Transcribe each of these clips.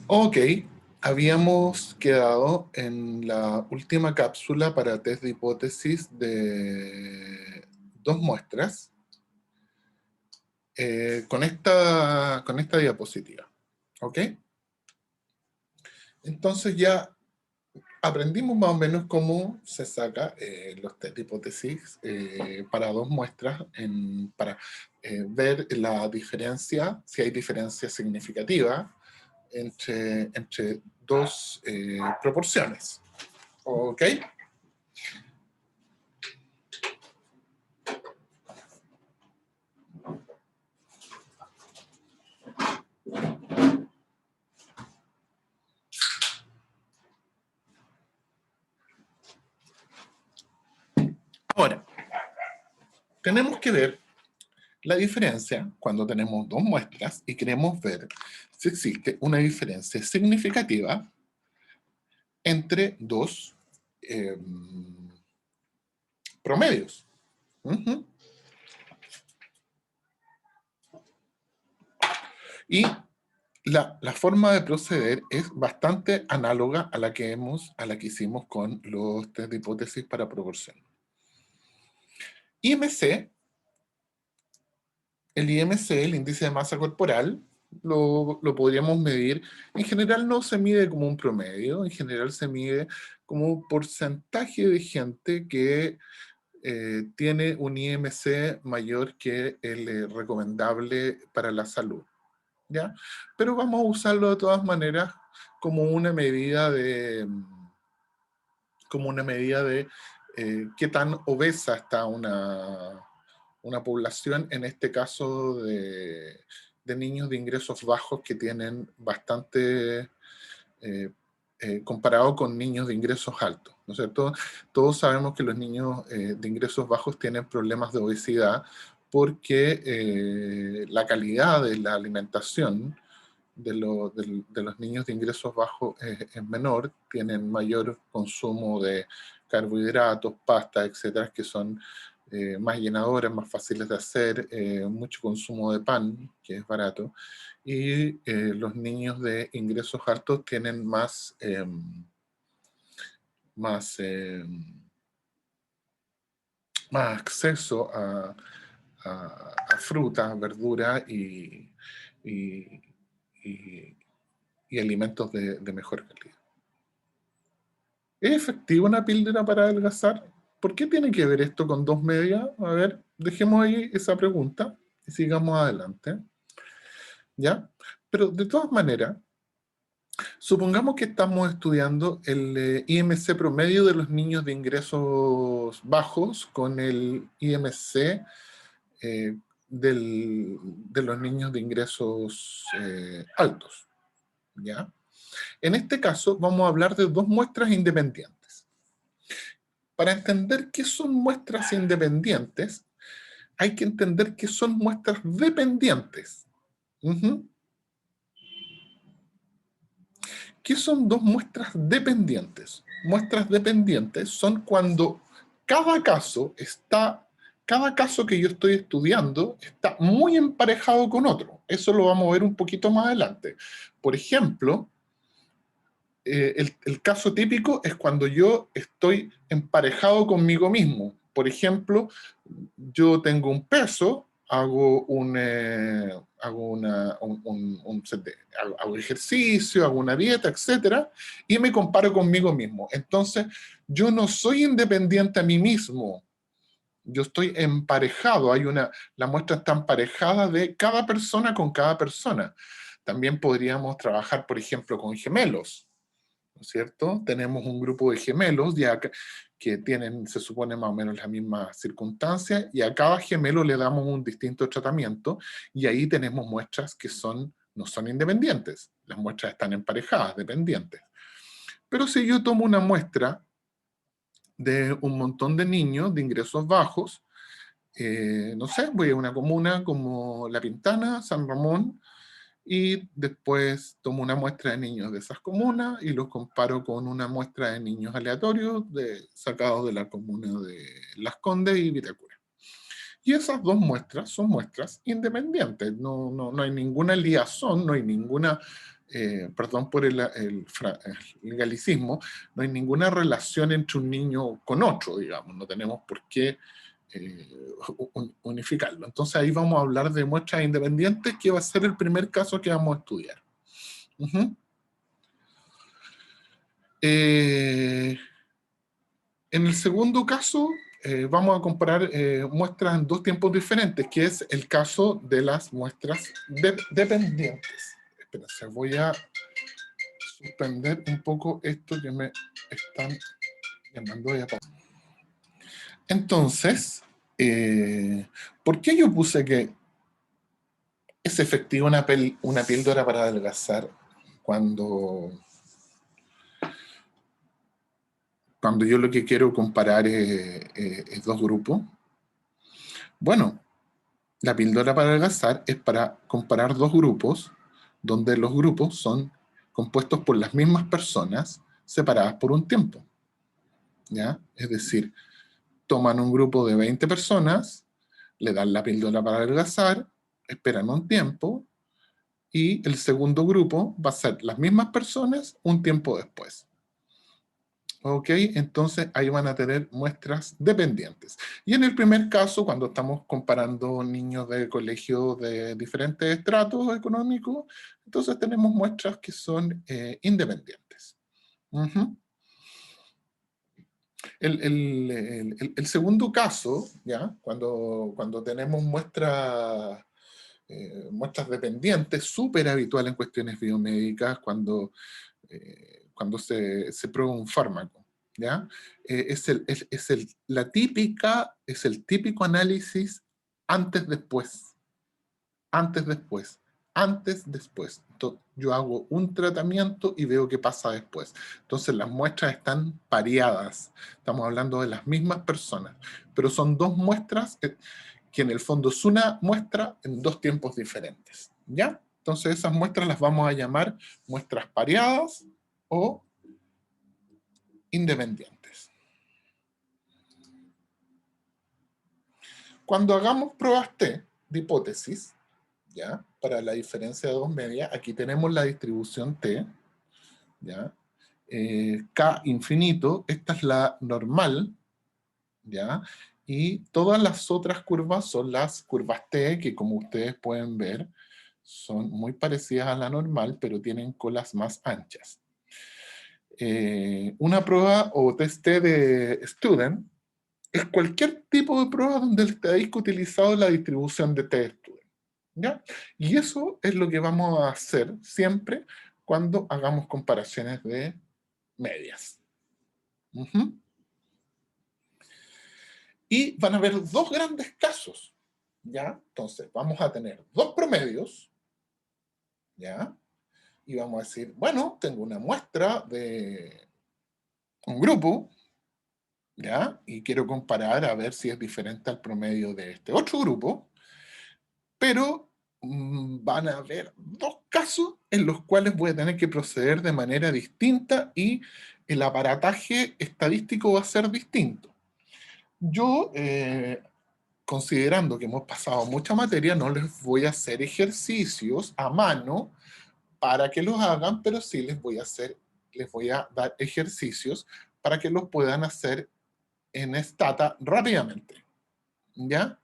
Ok, habíamos quedado en la última cápsula para test de hipótesis de dos muestras con esta diapositiva. ¿Ok? Entonces ya aprendimos más o menos cómo se saca los test de hipótesis para dos muestras para ver la diferencia, si hay diferencia significativa entre dos proporciones. ¿Ok? Ahora, tenemos que ver la diferencia cuando tenemos dos muestras y queremos ver si existe una diferencia significativa entre dos promedios. Uh-huh. Y la forma de proceder es bastante análoga a la que hicimos con los test de hipótesis para proporción. IMC, el IMC, el índice de masa corporal, lo podríamos medir. En general no se mide como un promedio, en general se mide como un porcentaje de gente que tiene un IMC mayor que el recomendable para la salud. ¿Ya? Pero vamos a usarlo de todas maneras como una medida de qué tan obesa está una población, en este caso de niños de ingresos bajos que tienen bastante, comparado con niños de ingresos altos, ¿no es cierto? Todos sabemos que los niños de ingresos bajos tienen problemas de obesidad porque la calidad de la alimentación de los niños de ingresos bajos es menor, tienen mayor consumo de carbohidratos, pastas, etcétera, que son más llenadoras, más fáciles de hacer, mucho consumo de pan, que es barato, y los niños de ingresos altos tienen más, más acceso a frutas, verduras y, y- y alimentos de mejor calidad. ¿Es efectiva una píldora para adelgazar? ¿Por qué tiene que ver esto con dos medias? A ver, dejemos ahí esa pregunta y sigamos adelante. ¿Ya? Pero de todas maneras, supongamos que estamos estudiando el IMC promedio de los niños de ingresos bajos con el IMC eh, de los niños de ingresos altos. ¿Ya? En este caso, vamos a hablar de dos muestras independientes. Para entender qué son muestras independientes, hay que entender qué son muestras dependientes. Uh-huh. ¿Qué son dos muestras dependientes? Muestras dependientes son cuando cada caso que yo estoy estudiando está muy emparejado con otro. Eso lo vamos a ver un poquito más adelante. Por ejemplo, el caso típico es cuando yo estoy emparejado conmigo mismo. Por ejemplo, yo tengo un peso, hago ejercicio, hago una dieta, etcétera, y me comparo conmigo mismo. Entonces, yo no soy independiente a mí mismo. Yo estoy emparejado. La muestra está emparejada de cada persona con cada persona. También podríamos trabajar, por ejemplo, con gemelos, ¿no es cierto? Tenemos un grupo de gemelos ya que tienen, se supone, más o menos las mismas circunstancias, y a cada gemelo le damos un distinto tratamiento, y ahí tenemos muestras que no son independientes. Las muestras están emparejadas, dependientes. Pero si yo tomo una muestra de un montón de niños de ingresos bajos, no sé, voy a una comuna como La Pintana, San Ramón, y después tomo una muestra de niños de esas comunas y los comparo con una muestra de niños aleatorios sacados de la comuna de Las Condes y Vitacura. Y esas dos muestras son muestras independientes, no hay ninguna liazón, no hay ninguna perdón por el galicismo, no hay ninguna relación entre un niño con otro, digamos, no tenemos por qué unificarlo. Entonces ahí vamos a hablar de muestras independientes, que va a ser el primer caso que vamos a estudiar. En el segundo caso, vamos a comparar muestras en dos tiempos diferentes, que es el caso de las muestras dependientes. Espérense, voy a suspender un poco esto que me están llamando de acá. Entonces, ¿por qué yo puse que es efectiva una píldora para adelgazar cuando yo lo que quiero comparar es dos grupos? Bueno, la píldora para adelgazar es para comparar dos grupos, donde los grupos son compuestos por las mismas personas separadas por un tiempo. ¿Ya? Es decir, toman un grupo de 20 personas, le dan la píldora para adelgazar, esperan un tiempo, y el segundo grupo va a ser las mismas personas un tiempo después. ¿Ok? Entonces ahí van a tener muestras dependientes. Y en el primer caso, cuando estamos comparando niños de colegios de diferentes estratos económicos, entonces tenemos muestras que son independientes. El segundo caso, ¿ya? Cuando tenemos muestras dependientes, súper habitual en cuestiones biomédicas, cuando se prueba un fármaco, ¿ya? Es el típico análisis antes-después, antes-después, antes-después. Yo hago un tratamiento y veo qué pasa después. Entonces las muestras están pareadas, estamos hablando de las mismas personas, pero son dos muestras que en el fondo es una muestra en dos tiempos diferentes, ¿ya? Entonces esas muestras las vamos a llamar muestras pareadas o independientes. Cuando hagamos pruebas T de hipótesis, ¿ya? Para la diferencia de dos medias, aquí tenemos la distribución T, ¿ya? K infinito, esta es la normal, ¿ya? Y todas las otras curvas son las curvas T, que como ustedes pueden ver, son muy parecidas a la normal, pero tienen colas más anchas. Una prueba o test T de Student es cualquier tipo de prueba donde el estadístico ha utilizado la distribución de T-Student, ¿ya? Y eso es lo que vamos a hacer siempre cuando hagamos comparaciones de medias. Y van a haber dos grandes casos, ¿ya? Entonces, vamos a tener dos promedios, ¿ya? Y vamos a decir, bueno, tengo una muestra de un grupo, ¿ya? Y quiero comparar a ver si es diferente al promedio de este otro grupo, pero van a haber dos casos en los cuales voy a tener que proceder de manera distinta y el aparataje estadístico va a ser distinto. Yo, considerando que hemos pasado mucha materia, no les voy a hacer ejercicios a mano para que los hagan, pero sí les voy a dar ejercicios para que los puedan hacer en Stata rápidamente, ¿ya?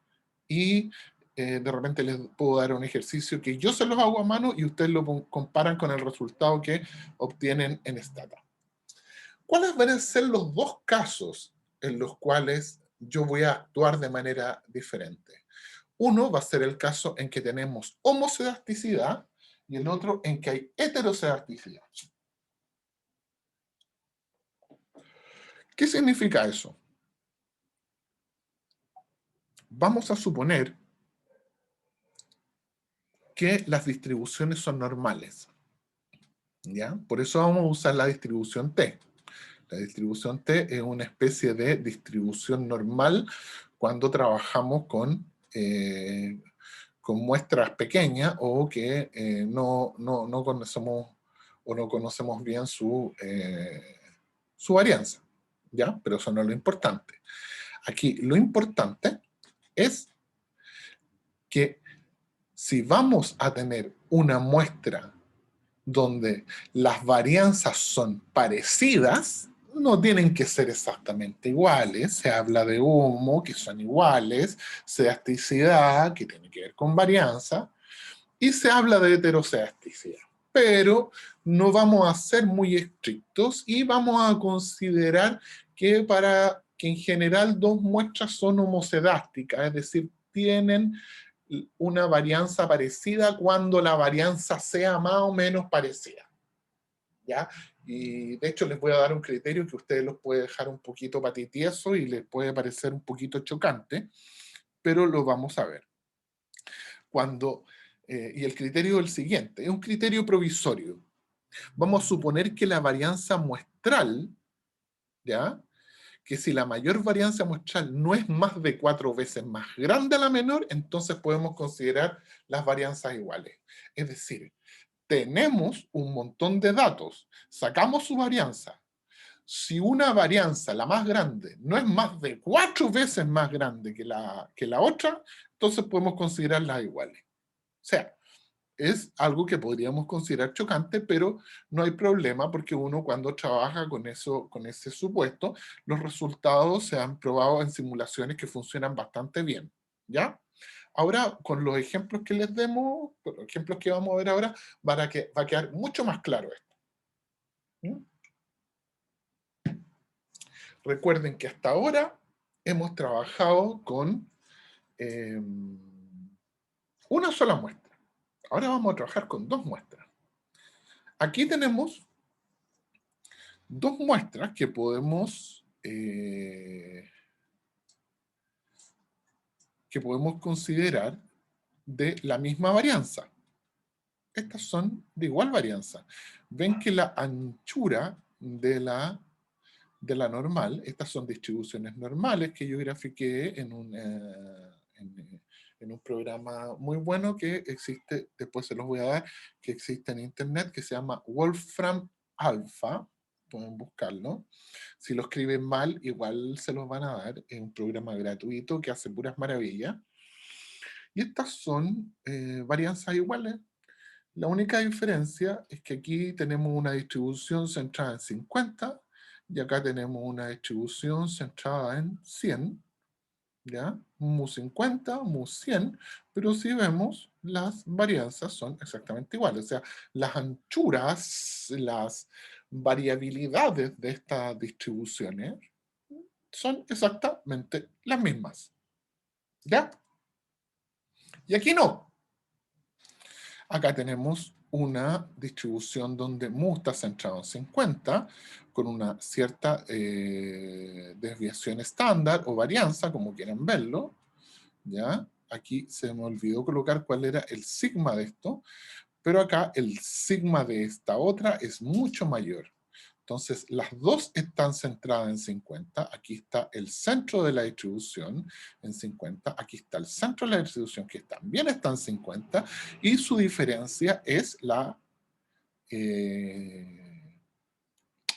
Y de repente les puedo dar un ejercicio que yo se los hago a mano y ustedes lo comparan con el resultado que obtienen en Stata. ¿Cuáles van a ser los dos casos en los cuales yo voy a actuar de manera diferente? Uno va a ser el caso en que tenemos homocelasticidad y el otro en que hay heterocelasticidad. ¿Qué significa eso? Vamos a suponer que las distribuciones son normales, ¿ya? Por eso vamos a usar la distribución T. La distribución T es una especie de distribución normal cuando trabajamos con muestras pequeñas o que no conocemos o no conocemos bien su varianza, ¿ya? Pero eso no es lo importante. Aquí lo importante es que si vamos a tener una muestra donde las varianzas son parecidas, no tienen que ser exactamente iguales. Se habla de humo, que son iguales, ceasticidad, que tiene que ver con varianza, y se habla de heteroceasticidad. Pero no vamos a ser muy estrictos y vamos a considerar que en general dos muestras son homocedásticas, es decir, tienen una varianza parecida cuando la varianza sea más o menos parecida. ¿Ya? Y de hecho les voy a dar un criterio que a ustedes los puede dejar un poquito patitieso y les puede parecer un poquito chocante, pero lo vamos a ver. Y el criterio es el siguiente, es un criterio provisorio. Vamos a suponer que la varianza muestral, ¿ya? Que si la mayor varianza muestral no es más de 4 veces más grande a la menor, entonces podemos considerar las varianzas iguales. Es decir, tenemos un montón de datos, sacamos su varianza. Si una varianza, la más grande, no es más de 4 veces más grande que la otra, entonces podemos considerarlas iguales. O sea, es algo que podríamos considerar chocante, pero no hay problema porque uno cuando trabaja con ese supuesto, los resultados se han probado en simulaciones que funcionan bastante bien, ¿ya? Ahora, con los ejemplos que les demos, con los ejemplos que vamos a ver ahora, va a quedar mucho más claro esto. ¿Mm? Recuerden que hasta ahora hemos trabajado con una sola muestra. Ahora vamos a trabajar con dos muestras. Aquí tenemos dos muestras que podemos considerar de la misma varianza. Estas son de igual varianza. Ven que la anchura de la normal, estas son distribuciones normales que yo grafiqué en un programa muy bueno que existe, después se los voy a dar, que existe en internet, que se llama Wolfram Alpha, pueden buscarlo. Si lo escriben mal, igual se los van a dar. Es un programa gratuito que hace puras maravillas. Y estas son varianzas iguales. La única diferencia es que aquí tenemos una distribución centrada en 50 y acá tenemos una distribución centrada en 100, ¿ya? Mu 50, mu 100, pero si vemos, las varianzas son exactamente iguales. O sea, las anchuras, las variabilidades de estas distribuciones son exactamente las mismas, ¿ya? Y aquí no. Acá tenemos una distribución donde mu está centrado en 50, con una cierta desviación estándar o varianza, como quieran verlo, ¿ya? Aquí se me olvidó colocar cuál era el sigma de esto, pero acá el sigma de esta otra es mucho mayor. Entonces, las dos están centradas en 50. Aquí está el centro de la distribución en 50. Aquí está el centro de la distribución que también está en 50. Y su diferencia es la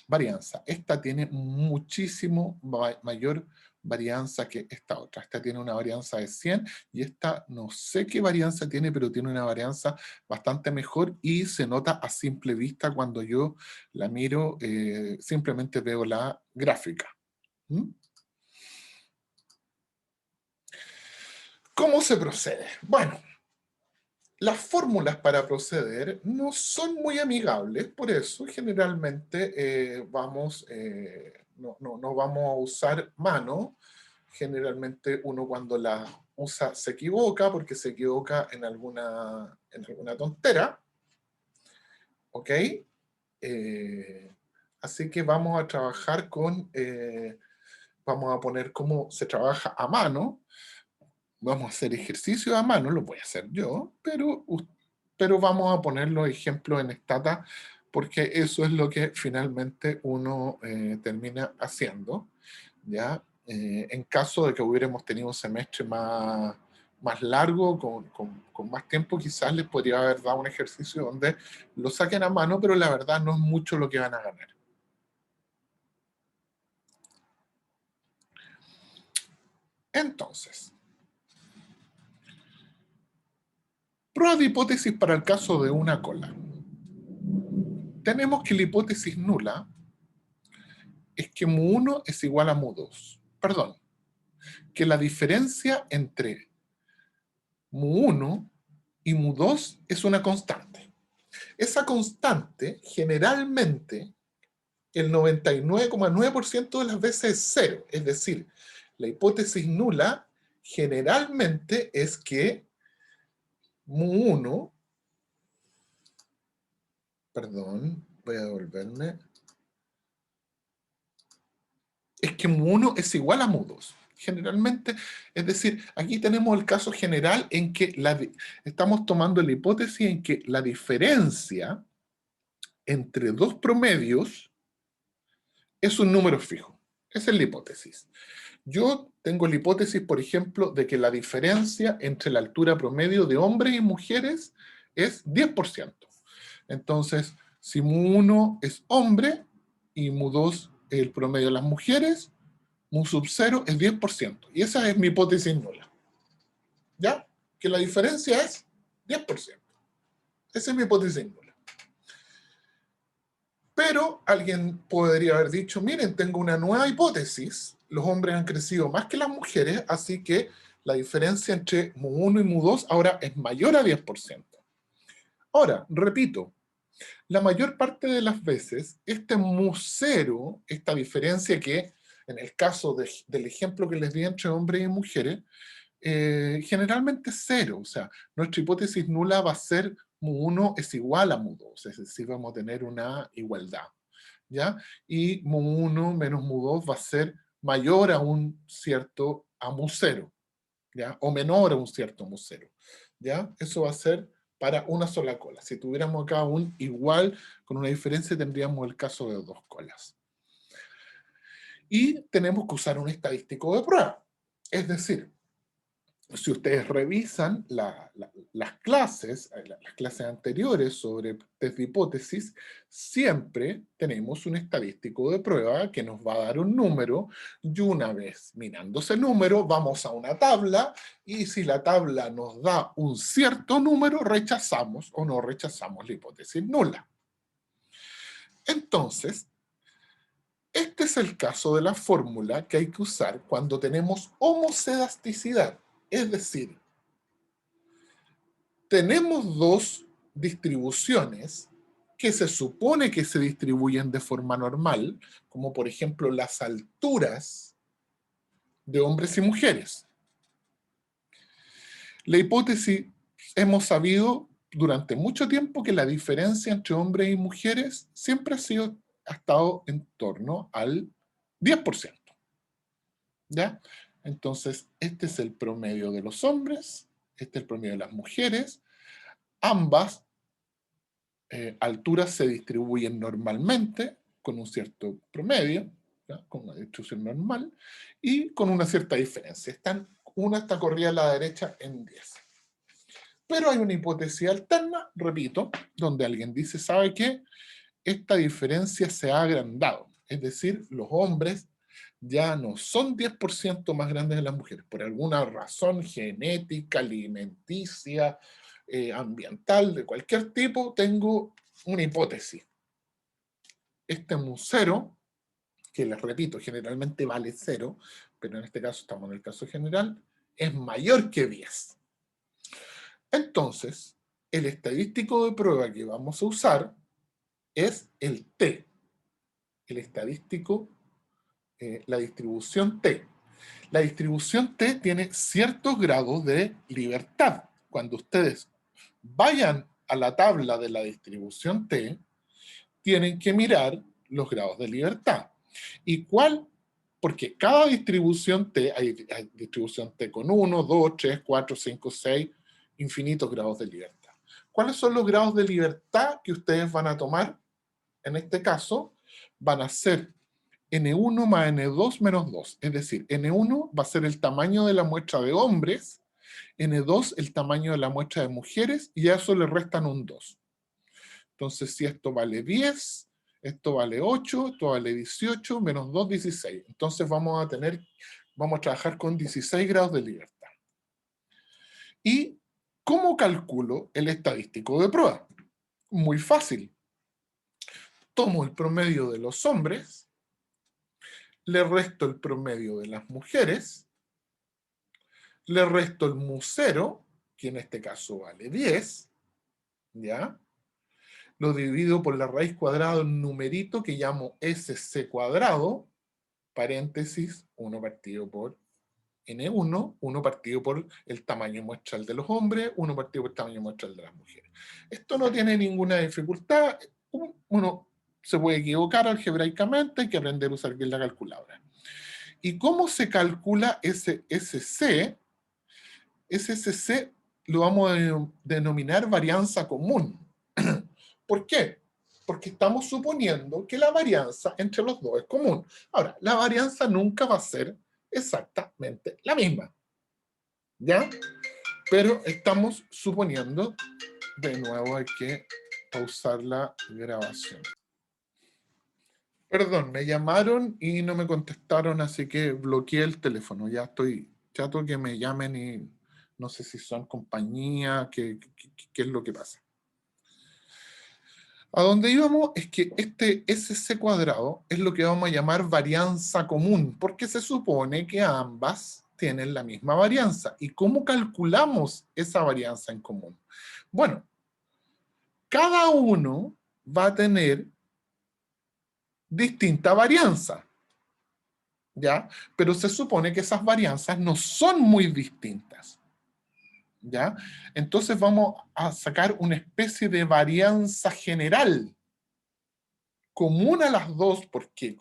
varianza. Esta tiene muchísimo mayor varianza que esta otra. Esta tiene una varianza de 100 y esta no sé qué varianza tiene, pero tiene una varianza bastante mejor y se nota a simple vista cuando yo la miro, simplemente veo la gráfica. ¿Mm? ¿Cómo se procede? Bueno, las fórmulas para proceder no son muy amigables, por eso generalmente no vamos a usar mano. Generalmente uno cuando la usa se equivoca porque se equivoca en alguna tontera. ¿Ok? Así que vamos a trabajar vamos a poner cómo se trabaja a mano. Vamos a hacer ejercicio a mano, lo voy a hacer yo, pero vamos a poner los ejemplos en Stata porque eso es lo que finalmente uno termina haciendo, ¿ya? En caso de que hubiéramos tenido un semestre más largo, con más tiempo, quizás les podría haber dado un ejercicio donde lo saquen a mano, pero la verdad no es mucho lo que van a ganar. Entonces, prueba de hipótesis para el caso de una cola. tenemos que la hipótesis nula es que mu1 es igual a mu2. Perdón, que la diferencia entre mu1 y mu2 es una constante. Esa constante, generalmente, el 99,9% de las veces es cero. Es decir, la hipótesis nula generalmente es que mu1, perdón, voy a devolverme, es que mu1 es igual a mu2. Generalmente, es decir, aquí tenemos el caso general en que estamos tomando la hipótesis en que la diferencia entre dos promedios es un número fijo. Esa es la hipótesis. Yo tengo la hipótesis, por ejemplo, de que la diferencia entre la altura promedio de hombres y mujeres es 10%. Entonces, si mu1 es hombre y mu2 es el promedio de las mujeres, mu sub 0 es 10%. Y esa es mi hipótesis nula. ¿Ya? Que la diferencia es 10%. Esa es mi hipótesis nula. Pero alguien podría haber dicho, miren, tengo una nueva hipótesis, los hombres han crecido más que las mujeres, así que la diferencia entre mu1 y mu2 ahora es mayor a 10%. Ahora, repito, la mayor parte de las veces, este mu0, esta diferencia que, en el caso del ejemplo que les di entre hombres y mujeres, generalmente es cero. O sea, nuestra hipótesis nula va a ser mu1 es igual a mu2, es decir, vamos a tener una igualdad, ¿ya? Y mu1 menos mu2 va a ser mayor a un cierto a mu0, ¿ya? O menor a un cierto mu0, ¿ya? Eso va a ser para una sola cola. Si tuviéramos acá un igual con una diferencia, tendríamos el caso de dos colas. Y tenemos que usar un estadístico de prueba. Es decir, si ustedes revisan las clases anteriores sobre test de hipótesis, siempre tenemos un estadístico de prueba que nos va a dar un número, y una vez mirando ese número, vamos a una tabla, y si la tabla nos da un cierto número, rechazamos o no rechazamos la hipótesis nula. Entonces, este es el caso de la fórmula que hay que usar cuando tenemos homocedasticidad, es decir, tenemos dos distribuciones que se supone que se distribuyen de forma normal, como por ejemplo las alturas de hombres y mujeres. La hipótesis, hemos sabido durante mucho tiempo que la diferencia entre hombres y mujeres siempre ha estado en torno al 10%. ¿Ya? Entonces, este es el promedio de los hombres, este es el promedio de las mujeres. Ambas alturas se distribuyen normalmente con un cierto promedio, ¿ya? Con una distribución normal, y con una cierta diferencia. Una está corrida a la derecha en 10. Pero hay una hipótesis alterna, repito, donde alguien dice, ¿sabe qué? Esta diferencia se ha agrandado. Es decir, los hombres ya no son 10% más grandes que las mujeres, por alguna razón genética, alimenticia, ambiental, de cualquier tipo, tengo una hipótesis. Este mu0, que les repito, generalmente vale 0, pero en este caso estamos en el caso general, es mayor que 10. Entonces, el estadístico de prueba que vamos a usar es el T. El estadístico, la distribución T. La distribución T tiene ciertos grados de libertad. Cuando ustedes vayan a la tabla de la distribución T, tienen que mirar los grados de libertad. ¿Y cuál? Porque cada distribución T, hay distribución T con 1, 2, 3, 4, 5, 6, infinitos grados de libertad. ¿Cuáles son los grados de libertad que ustedes van a tomar? En este caso, van a ser N1 más N2 menos 2. Es decir, N1 va a ser el tamaño de la muestra de hombres, N2 el tamaño de la muestra de mujeres, y a eso le restan un 2. Entonces, si esto vale 10, esto vale 8, esto vale 18, menos 2, 16. Entonces vamos a trabajar con 16 grados de libertad. ¿Y cómo calculo el estadístico de prueba? Muy fácil. tomo el promedio de los hombres, le resto el promedio de las mujeres, le resto el mu 0, que en este caso vale 10, ¿ya? Lo divido por la raíz cuadrada de un numerito que llamo SC cuadrado, paréntesis, 1 partido por N1, 1 partido por el tamaño muestral de los hombres, 1 partido por el tamaño muestral de las mujeres. Esto no tiene ninguna dificultad, uno se puede equivocar algebraicamente, hay que aprender a usar bien la calculadora. ¿Y cómo se calcula ese SC? Ese SC lo vamos a denominar varianza común. ¿Por qué? Porque estamos suponiendo que la varianza entre los dos es común. Ahora, la varianza nunca va a ser exactamente la misma, ¿ya? Pero estamos suponiendo, de nuevo hay que pausar la grabación. Perdón, me llamaron y no me contestaron, así que bloqueé el teléfono. Ya estoy chato que me llamen y no sé si son compañía, qué es lo que pasa. A donde íbamos es que este SC cuadrado es lo que vamos a llamar varianza común, porque se supone que ambas tienen la misma varianza. ¿Y cómo calculamos esa varianza en común? Bueno, cada uno va a tener distinta varianza, ¿ya? Pero se supone que esas varianzas no son muy distintas, ¿ya? Entonces vamos a sacar una especie de varianza general, común a las dos, porque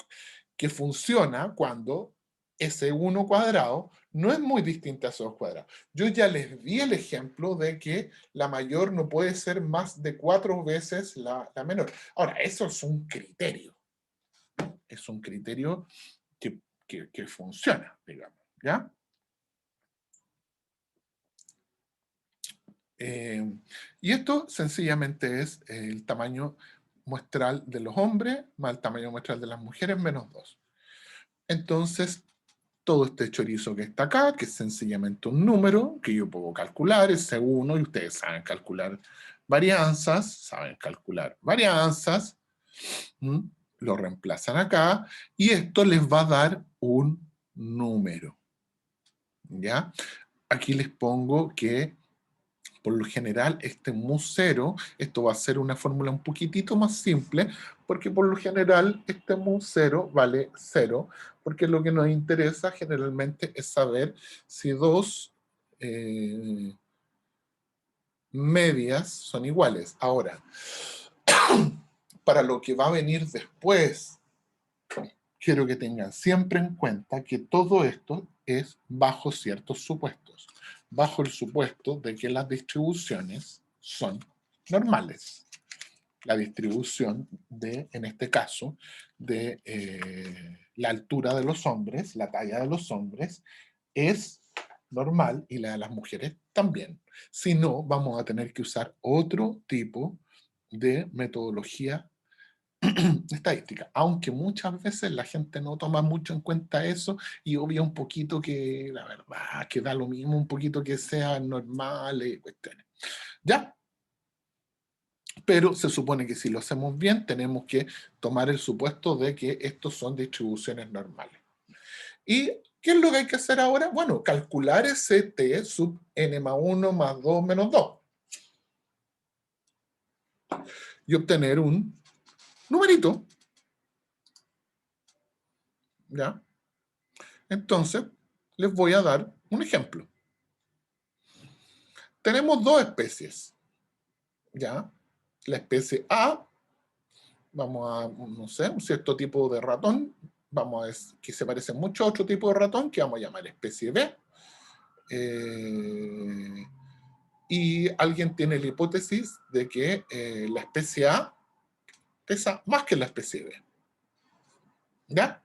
que funciona cuando ese 1 cuadrado no es muy distinto a esos 2 cuadrados. Yo ya les di el ejemplo de que la mayor no puede ser más de 4 veces la menor. Ahora, eso es un criterio. Es un criterio que funciona, digamos, ¿ya? Y esto sencillamente es el tamaño muestral de los hombres más el tamaño muestral de las mujeres menos 2. Entonces, todo este chorizo que está acá, que es sencillamente un número que yo puedo calcular, es C1, y ustedes saben calcular varianzas, lo reemplazan acá, y esto les va a dar un número, ¿ya? Aquí les pongo que por lo general, este mu 0, esto va a ser una fórmula un poquitito más simple, porque por lo general este mu 0 vale 0, porque lo que nos interesa generalmente es saber si dos medias son iguales. Ahora, para lo que va a venir después, quiero que tengan siempre en cuenta que todo esto es bajo ciertos supuestos. Bajo el supuesto de que las distribuciones son normales. La distribución de, en este caso, de la altura de los hombres, la talla de los hombres, es normal y la de las mujeres también. Si no, vamos a tener que usar otro tipo de metodología estadística, aunque muchas veces la gente no toma mucho en cuenta eso y obvia un poquito que la verdad que da lo mismo, un poquito que sea normal y cuestiones. ¿Ya? Pero se supone que si lo hacemos bien tenemos que tomar el supuesto de que estos son distribuciones normales. ¿Y qué es lo que hay que hacer ahora? Bueno, calcular ese t sub n más 1 más 2 menos 2 y obtener un numerito. ¿Ya? Entonces, les voy a dar un ejemplo. Tenemos dos especies, ¿ya? La especie A, vamos a, no sé, un cierto tipo de ratón, vamos a decir que se parece mucho a otro tipo de ratón, que vamos a llamar especie B. Y alguien tiene la hipótesis de que la especie A pesa más que la especie B. ¿Ya?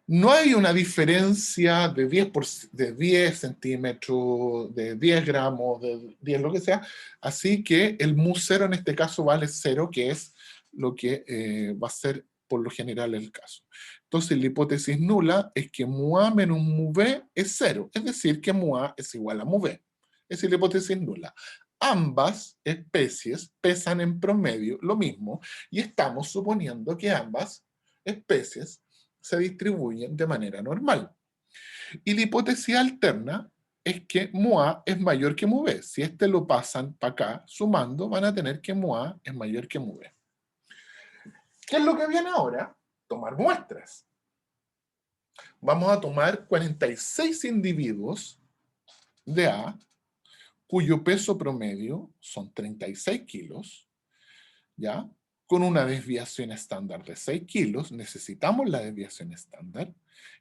No hay una diferencia de 10 centímetros, de 10 gramos, de 10 lo que sea, así que el mu 0 en este caso vale 0, que es lo que va a ser por lo general el caso. Entonces la hipótesis nula es que mu A menos mu B es 0, es decir, que mu A es igual a mu B. Esa es la hipótesis nula. ambas especies pesan en promedio lo mismo y estamos suponiendo que ambas especies se distribuyen de manera normal. Y la hipótesis alterna es que mu A es mayor que mu B. Si este lo pasan para acá, sumando, van a tener que mu A es mayor que mu B. ¿Qué es lo que viene ahora? Tomar muestras. Vamos a tomar 46 individuos de A, cuyo peso promedio son 36 kilos, ¿ya? Con una desviación estándar de 6 kilos, necesitamos la desviación estándar,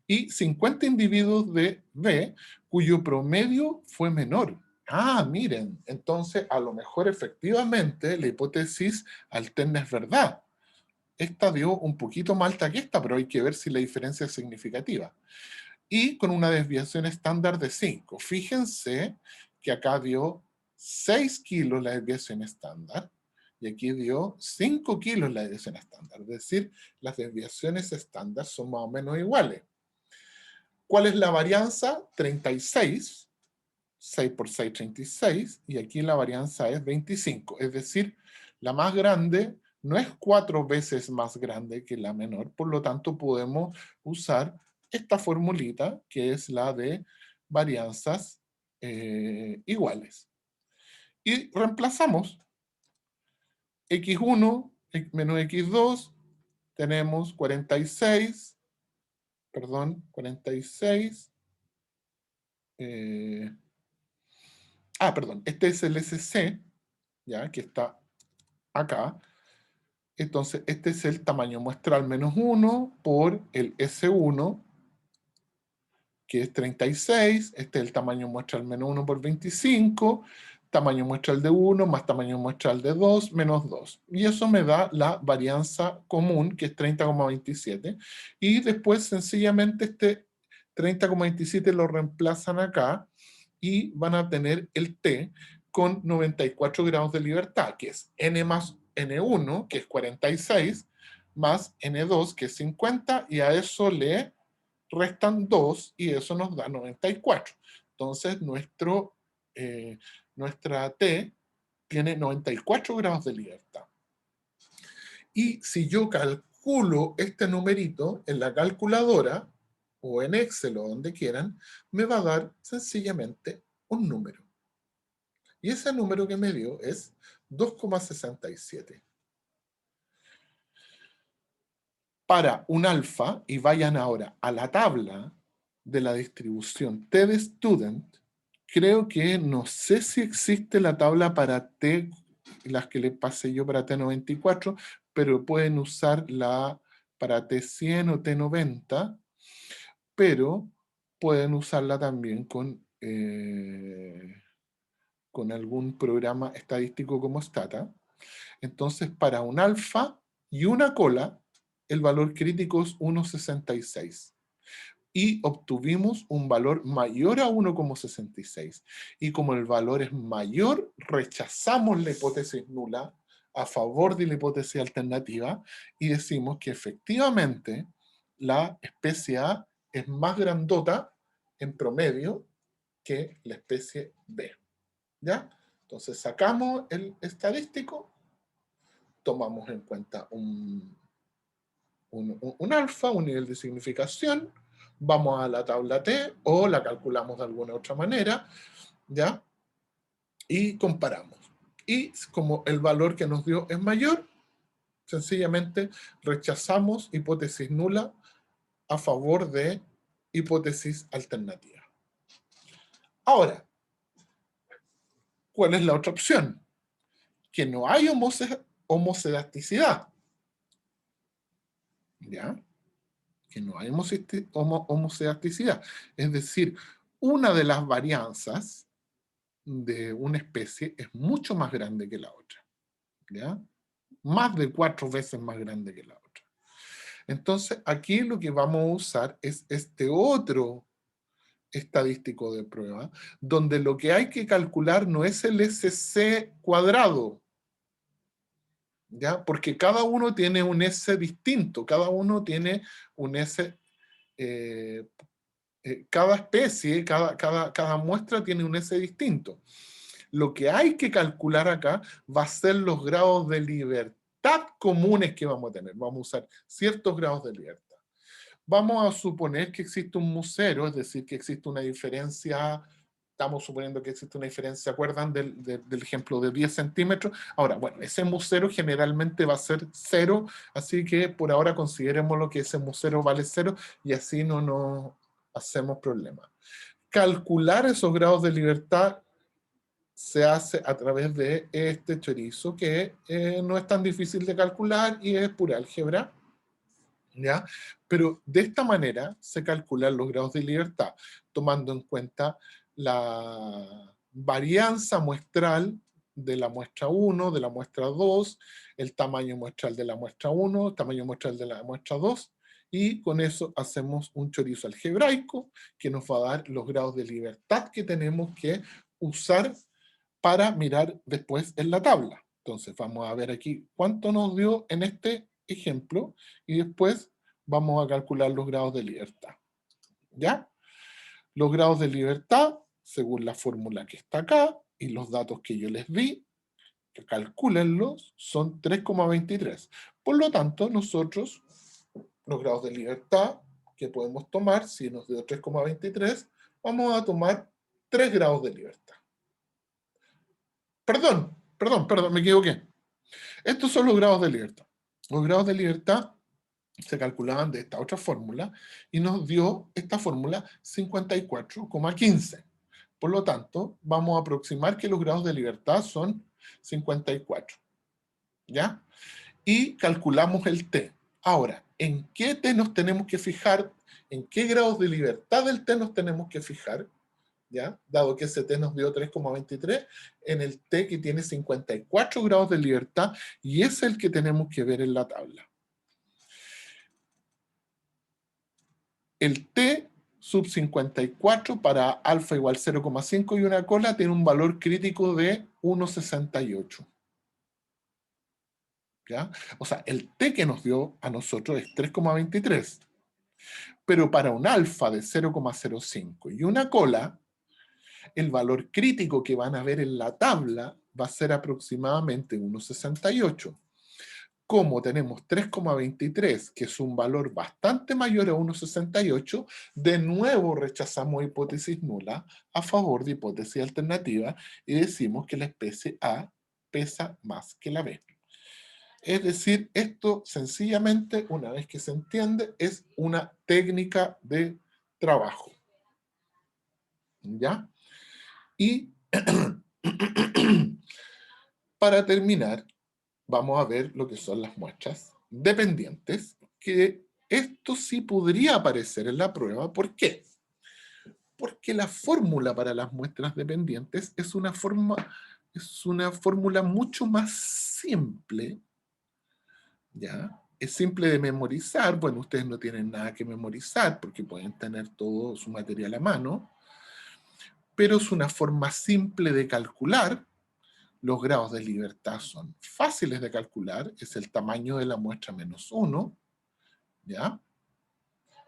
y 50 individuos de B, cuyo promedio fue menor. Ah, miren, entonces a lo mejor efectivamente la hipótesis alterna es verdad. Esta dio un poquito más alta que esta, pero hay que ver si la diferencia es significativa. Y con una desviación estándar de 5. Fíjense que acá dio 6 kilos la desviación estándar, y aquí dio 5 kilos la desviación estándar. Es decir, las desviaciones estándar son más o menos iguales. ¿Cuál es la varianza? 36. 6 por 6, 36. Y aquí la varianza es 25. Es decir, la más grande no es 4 veces más grande que la menor. Por lo tanto, podemos usar esta formulita, que es la de varianzas iguales. Y reemplazamos x1 menos x2, tenemos 46, perdón, 46, perdón, este es el SC, ya, que está acá. Entonces, este es el tamaño muestral menos 1 por el S1, que es 36. Este es el tamaño muestral menos 1 por 25. Tamaño muestral de 1 más tamaño muestral de 2 menos 2. Y eso me da la varianza común, que es 30,27. Y después, sencillamente, este 30,27 lo reemplazan acá y van a tener el T con 94 grados de libertad, que es N más N1, que es 46, más N2, que es 50, y a eso le restan 2 y eso nos da 94. Entonces, nuestra T tiene 94 grados de libertad. Y si yo calculo este numerito en la calculadora, o en Excel o donde quieran, me va a dar sencillamente un número. Y ese número que me dio es 2,67. Para un alfa, y vayan ahora a la tabla de la distribución T de student, creo que no sé si existe la tabla para T, las que le pasé yo para T94, pero pueden usar la para T100 o T90, pero pueden usarla también con algún programa estadístico como Stata. Entonces, para un alfa y una cola, el valor crítico es 1,66. Y obtuvimos un valor mayor a 1,66. Y como el valor es mayor, rechazamos la hipótesis nula a favor de la hipótesis alternativa y decimos que efectivamente la especie A es más grandota en promedio que la especie B. ¿Ya? Entonces sacamos el estadístico, tomamos en cuenta un alfa, un nivel de significación, vamos a la tabla T o la calculamos de alguna otra manera, ¿ya? Y comparamos. Y como el valor que nos dio es mayor, sencillamente rechazamos hipótesis nula a favor de hipótesis alternativa. Ahora, ¿cuál es la otra opción? Que no hay homoscedaticidad. ¿Ya? Que no hay homoscedaticidad. Es decir, una de las varianzas de una especie es mucho más grande que la otra. ¿Ya? Más de 4 veces más grande que la otra. Entonces, aquí lo que vamos a usar es este otro estadístico de prueba, donde lo que hay que calcular no es el SC cuadrado, ¿ya? Porque cada uno tiene un S distinto, cada uno tiene un S, cada especie, cada muestra tiene un S distinto. Lo que hay que calcular acá va a ser los grados de libertad comunes que vamos a tener. Vamos a usar ciertos grados de libertad. Vamos a suponer que existe un musero, es decir, que existe una diferencia, estamos suponiendo que existe una diferencia, ¿se acuerdan del ejemplo de 10 centímetros? Ahora, bueno, ese musero generalmente va a ser 0, así que por ahora considerémoslo que ese musero vale 0 y así no nos hacemos problemas. Calcular esos grados de libertad se hace a través de este chorizo que no es tan difícil de calcular y es pura álgebra. ¿Ya? Pero de esta manera se calculan los grados de libertad, tomando en cuenta la varianza muestral de la muestra 1, de la muestra 2, el tamaño muestral de la muestra 1, el tamaño muestral de la muestra 2, y con eso hacemos un chorizo algebraico que nos va a dar los grados de libertad que tenemos que usar para mirar después en la tabla. Entonces vamos a ver aquí cuánto nos dio en este ejemplo y después vamos a calcular los grados de libertad. ¿Ya? Los grados de libertad, según la fórmula que está acá y los datos que yo les di, que calcúlenlos, son 3,23. Por lo tanto, nosotros, los grados de libertad que podemos tomar, si nos dio 3,23, vamos a tomar 3 grados de libertad. Perdón, me equivoqué. Estos son los grados de libertad. Los grados de libertad se calculaban de esta otra fórmula y nos dio esta fórmula 54,15. Por lo tanto, vamos a aproximar que los grados de libertad son 54. ¿Ya? Y calculamos el t. Ahora, ¿en qué t nos tenemos que fijar? ¿En qué grados de libertad del t nos tenemos que fijar? ¿Ya? Dado que ese t nos dio 3,23, en el t que tiene 54 grados de libertad, y es el que tenemos que ver en la tabla. El t sub 54 para alfa igual 0,5 y una cola tiene un valor crítico de 1,68. ¿Ya? O sea, el t que nos dio a nosotros es 3,23. Pero para un alfa de 0,05 y una cola, el valor crítico que van a ver en la tabla va a ser aproximadamente 1,68. Como tenemos 3,23, que es un valor bastante mayor a 1,68, de nuevo rechazamos hipótesis nula a favor de hipótesis alternativa y decimos que la especie A pesa más que la B. Es decir, esto sencillamente, una vez que se entiende, es una técnica de trabajo. ¿Ya? Y para terminar, vamos a ver lo que son las muestras dependientes, que esto sí podría aparecer en la prueba. ¿Por qué? Porque la fórmula para las muestras dependientes es una fórmula mucho más simple, ¿ya? Es simple de memorizar. Bueno, ustedes no tienen nada que memorizar porque pueden tener todo su material a mano, pero es una forma simple de calcular. Los grados de libertad son fáciles de calcular, es el tamaño de la muestra menos 1, ¿ya?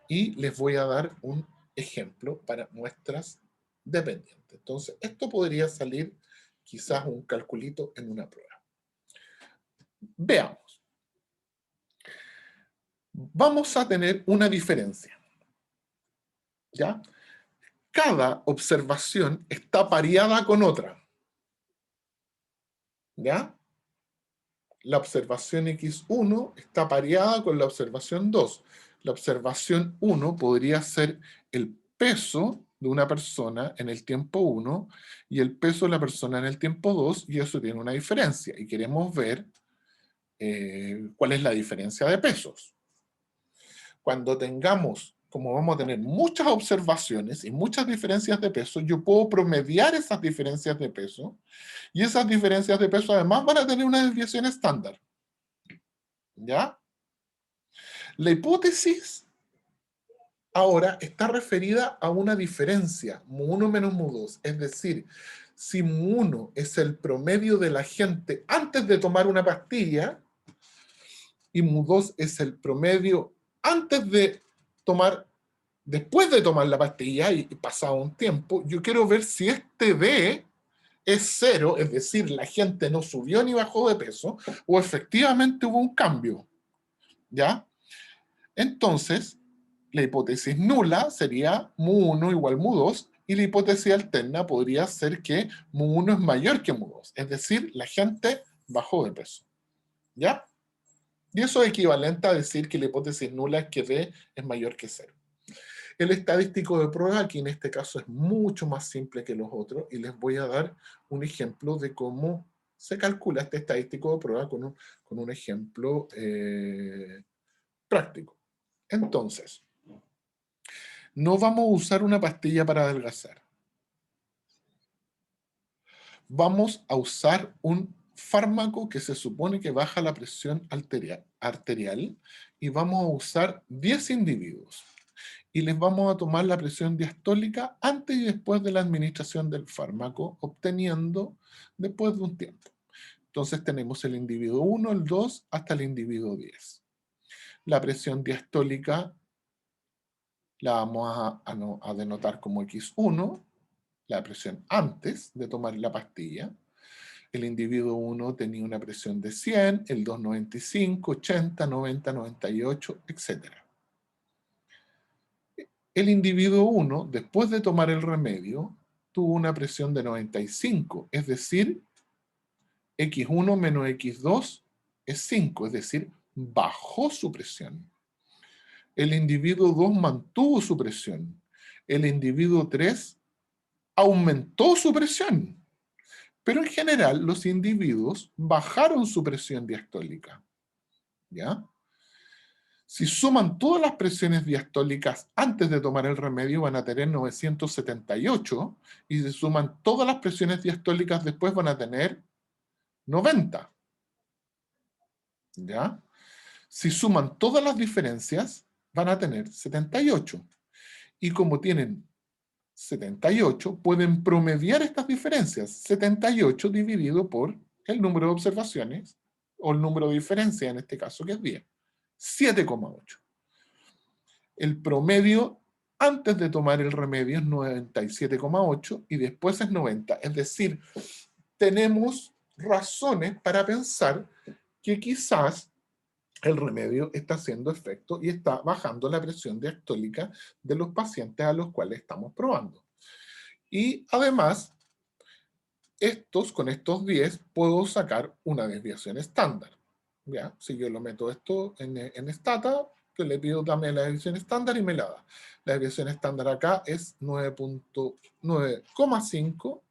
Y les voy a dar un ejemplo para muestras dependientes. Entonces, esto podría salir quizás un calculito en una prueba. Veamos. Vamos a tener una diferencia, ¿ya? Cada observación está pareada con otra, ¿ya? La observación X1 está pareada con la observación 2. La observación 1 podría ser el peso de una persona en el tiempo 1 y el peso de la persona en el tiempo 2, y eso tiene una diferencia. Y queremos ver cuál es la diferencia de pesos. Cuando tengamos, como vamos a tener muchas observaciones y muchas diferencias de peso, yo puedo promediar esas diferencias de peso, y esas diferencias de peso además van a tener una desviación estándar. ¿Ya? La hipótesis ahora está referida a una diferencia, mu1 menos mu2. Es decir, si mu1 es el promedio de la gente antes de tomar una pastilla y mu2 es el promedio antes de tomar, después de tomar la pastilla y pasado un tiempo, yo quiero ver si este D es cero, es decir, la gente no subió ni bajó de peso, o efectivamente hubo un cambio, ¿ya? Entonces, la hipótesis nula sería mu1 igual mu2, y la hipótesis alterna podría ser que mu1 es mayor que mu2, es decir, la gente bajó de peso, ¿ya? Y eso es equivalente a decir que la hipótesis nula es que B es mayor que cero. El estadístico de prueba aquí en este caso es mucho más simple que los otros, y les voy a dar un ejemplo de cómo se calcula este estadístico de prueba con un ejemplo práctico. Entonces, no vamos a usar una pastilla para adelgazar. Vamos a usar un fármaco que se supone que baja la presión arterial, y vamos a usar 10 individuos. Y les vamos a tomar la presión diastólica antes y después de la administración del fármaco, obteniendo después de un tiempo. Entonces tenemos el individuo 1, el 2, hasta el individuo 10. La presión diastólica la vamos a denotar como X1, la presión antes de tomar la pastilla. El individuo 1 tenía una presión de 100, el 2 95, 80, 90, 98, etc. El individuo 1, después de tomar el remedio, tuvo una presión de 95, es decir, X1 menos X2 es 5, es decir, bajó su presión. El individuo 2 mantuvo su presión. El individuo 3 aumentó su presión. Pero en general, los individuos bajaron su presión diastólica, ¿ya? Si suman todas las presiones diastólicas antes de tomar el remedio, van a tener 978, y si suman todas las presiones diastólicas después, van a tener 90, ¿ya? Si suman todas las diferencias, van a tener 78. Y como tienen 78, pueden promediar estas diferencias. 78 dividido por el número de observaciones, o el número de diferencia en este caso, que es 10. 7,8. El promedio antes de tomar el remedio es 97,8 y después es 90. Es decir, tenemos razones para pensar que quizás el remedio está haciendo efecto y está bajando la presión diastólica de los pacientes a los cuales estamos probando. Y además, con estos 10 puedo sacar una desviación estándar. ¿Ya? Si yo lo meto esto en Stata, que le pido dame la desviación estándar y me la da. La desviación estándar acá es 9,5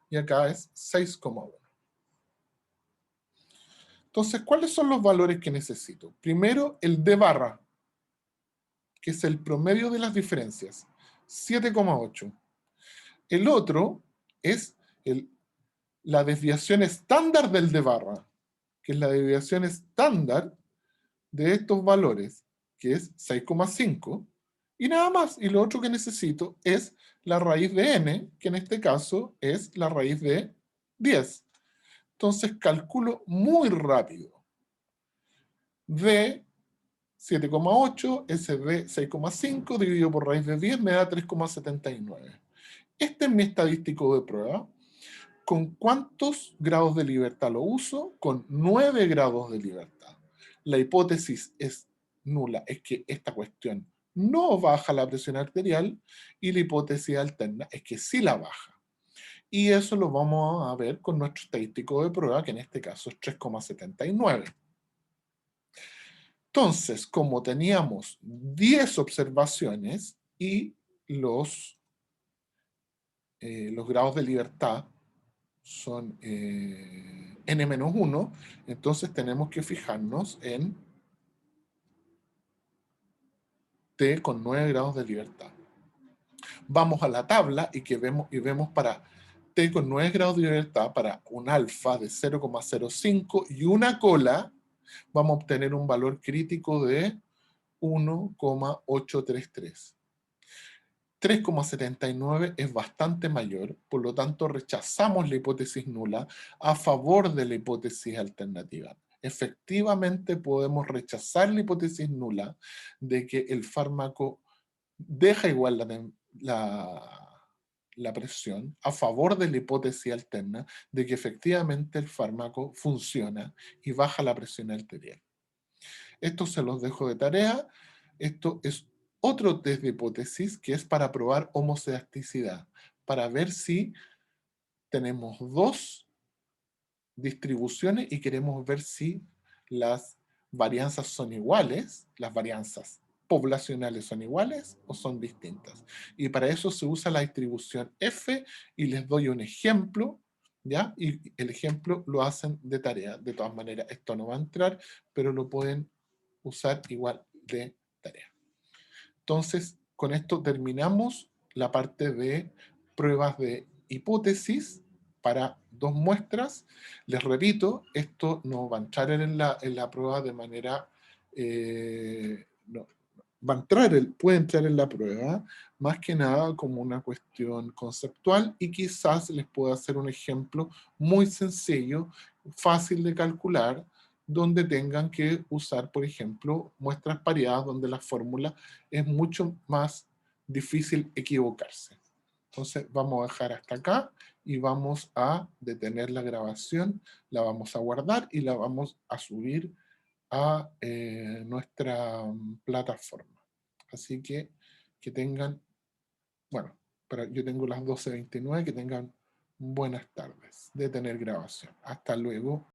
y acá es 6,1. Entonces, ¿cuáles son los valores que necesito? Primero, el D barra, que es el promedio de las diferencias, 7,8. El otro es la desviación estándar del D barra, que es la desviación estándar de estos valores, que es 6,5, y nada más. Y lo otro que necesito es la raíz de n, que en este caso es la raíz de 10. Entonces calculo muy rápido. D 7,8, SD 6,5 dividido por raíz de 10 me da 3,79. Este es mi estadístico de prueba. ¿Con cuántos grados de libertad lo uso? Con 9 grados de libertad. La hipótesis es nula, es que esta cuestión no baja la presión arterial, y la hipótesis alterna es que sí la baja. Y eso lo vamos a ver con nuestro estadístico de prueba, que en este caso es 3,79. Entonces, como teníamos 10 observaciones y los grados de libertad son n-1, entonces tenemos que fijarnos en T con 9 grados de libertad. Vamos a la tabla y vemos para T con 9 grados de libertad, para un alfa de 0,05 y una cola, vamos a obtener un valor crítico de 1,833. 3,79 es bastante mayor, por lo tanto rechazamos la hipótesis nula a favor de la hipótesis alternativa. Efectivamente podemos rechazar la hipótesis nula de que el fármaco deja igual la presión a favor de la hipótesis alterna de que efectivamente el fármaco funciona y baja la presión arterial. Esto se los dejo de tarea. Esto es otro test de hipótesis que es para probar homocedasticidad, para ver si tenemos dos distribuciones y queremos ver si las varianzas son iguales, las varianzas poblacionales son iguales o son distintas. Y para eso se usa la distribución F y les doy un ejemplo, ¿ya? Y el ejemplo lo hacen de tarea. De todas maneras, esto no va a entrar, pero lo pueden usar igual de tarea. Entonces, con esto terminamos la parte de pruebas de hipótesis para dos muestras. Les repito, esto no va a entrar en la prueba de manera... no, va a entrar, puede entrar en la prueba, más que nada como una cuestión conceptual y quizás les pueda hacer un ejemplo muy sencillo, fácil de calcular, donde tengan que usar, por ejemplo, muestras pareadas donde la fórmula es mucho más difícil equivocarse. Entonces vamos a dejar hasta acá y vamos a detener la grabación, la vamos a guardar y la vamos a subir a nuestra plataforma. Así que tengan, bueno, yo tengo las 12:29, que tengan buenas tardes. Detener grabación. Hasta luego.